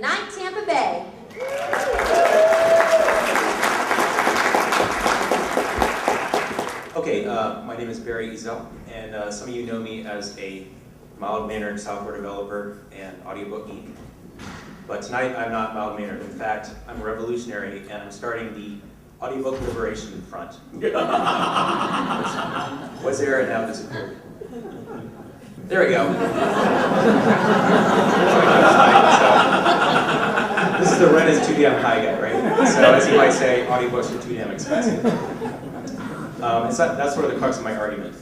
night, Tampa Bay. Okay, my name is Ezell, and some of you know me as a mild-mannered software developer and audiobook geek. But tonight I'm not mild-mannered. In fact, I'm a revolutionary, and I'm starting the Audiobook Liberation Front. Was there and now disappeared. There we go. This is the rent is too damn high guy, right? So as you might say, audiobooks are too damn expensive. That's sort of the crux of my argument.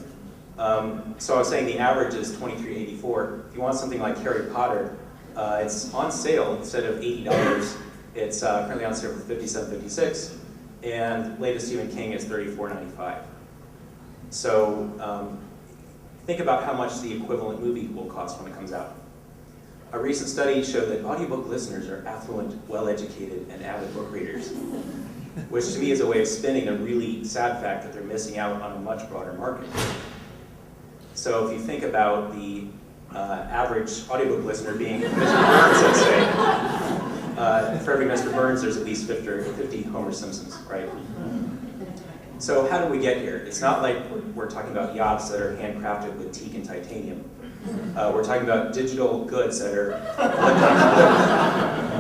So I was saying the average is $23.84. If you want something like Harry Potter, it's on sale instead of $80. It's currently on sale for $57.56, and latest Stephen King is $34.95. So think about how much the equivalent movie will cost when it comes out. A recent study showed that audiobook listeners are affluent, well-educated, and avid book readers, which to me is a way of spinning a really sad fact that they're missing out on a much broader market. So if you think about the average audiobook listener being Mr. Burns, let's say, for every Mr. Burns, there's at least 50 Homer Simpsons, right? So how do we get here? It's not like we're talking about yachts that are handcrafted with teak and titanium. We're talking about digital goods that are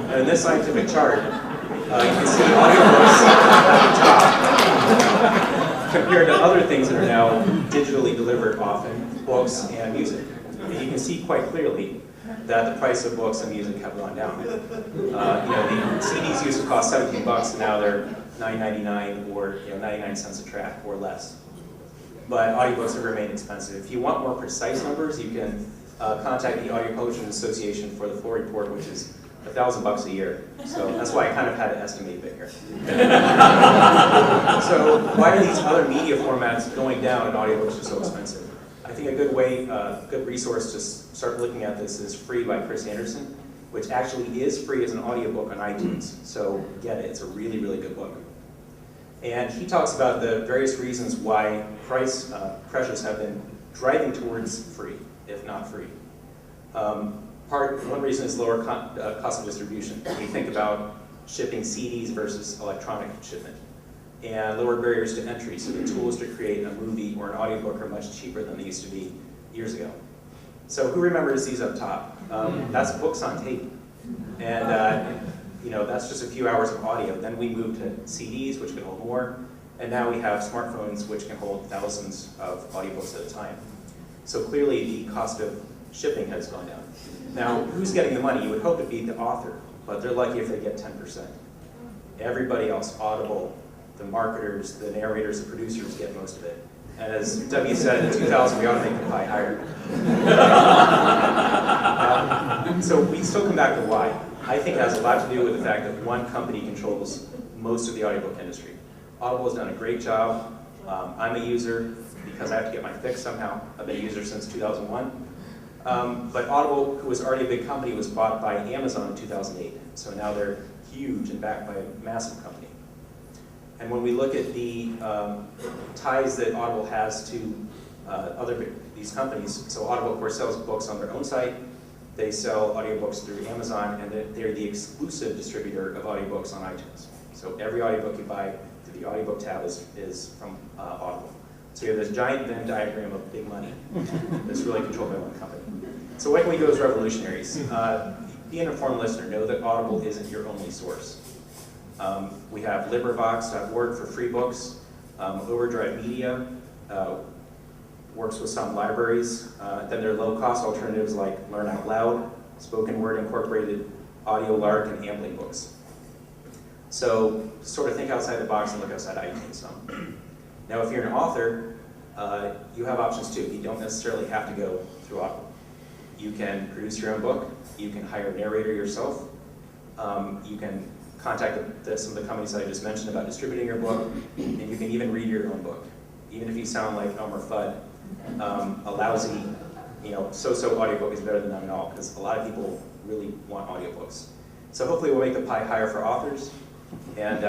and in this scientific chart, you can see audiobooks at the top compared to other things that are now digitally delivered often, books and music. And you can see quite clearly that the price of books and music have gone down. The CDs used to cost $17, and now they're $9.99 or 99 cents a track or less. But audiobooks have remained expensive. If you want more precise numbers, you can contact the Audio Publishers Association for the full report, which is $1,000 a year. So that's why I kind of had to estimate a bit here. So why are these other media formats going down and audiobooks are so expensive? I think a good way, good resource to start looking at this is Free by Chris Anderson, which actually is free as an audiobook on iTunes. So get it, it's a really, really good book. And he talks about the various reasons why price pressures have been driving towards free, if not free. One reason is lower cost of distribution. When you think about shipping CDs versus electronic shipment, and lower barriers to entry, so the tools to create a movie or an audiobook are much cheaper than they used to be years ago. So who remembers these up top? That's books on tape. And that's just a few hours of audio. Then we moved to CDs, which can hold more, and now we have smartphones, which can hold thousands of audiobooks at a time. So clearly the cost of shipping has gone down. Now, who's getting the money? You would hope it'd be the author, but they're lucky if they get 10%. Everybody else, Audible, the marketers, the narrators, the producers get most of it. And as W said, in 2000, we ought to make the pie higher. So we still come back to why. I think it has a lot to do with the fact that one company controls most of the audiobook industry. Audible has done a great job. I'm a user because I have to get my fix somehow. I've been a user since 2001. But Audible, who was already a big company, was bought by Amazon in 2008. So now they're huge and backed by a massive company. And when we look at the ties that Audible has to these companies, so Audible, of course, sells books on their own site. They sell audiobooks through Amazon, and they're the exclusive distributor of audiobooks on iTunes. So every audiobook you buy through the audiobook tab is from Audible. So you have this giant Venn diagram of big money that's really controlled by one company. So what can we do as revolutionaries? Be an informed listener. Know that Audible isn't your only source. We have LibriVox.org for free books. Overdrive Media works with some libraries. Then there are low-cost alternatives like Learn Out Loud, Spoken Word Incorporated, Audio Lark, and Ambling Books. So sort of think outside the box and look outside iTunes some. Now, if you're an author, you have options too. You don't necessarily have to go through Audible. You can produce your own book. You can hire a narrator yourself. You can contact some of the companies that I just mentioned about distributing your book, and you can even read your own book. Even if you sound like Elmer Fudd, a lousy, so-so audiobook is better than none at all, because a lot of people really want audiobooks. So hopefully we'll make the pie higher for authors and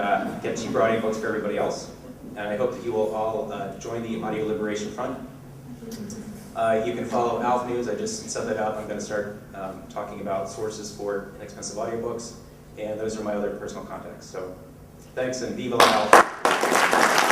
get cheaper audiobooks for everybody else. And I hope that you will all join the Audio Liberation Front. You can follow Alpha News. I just set that up. I'm going to start talking about sources for inexpensive audiobooks. And those are my other personal contacts. So thanks, and viva la Alpha.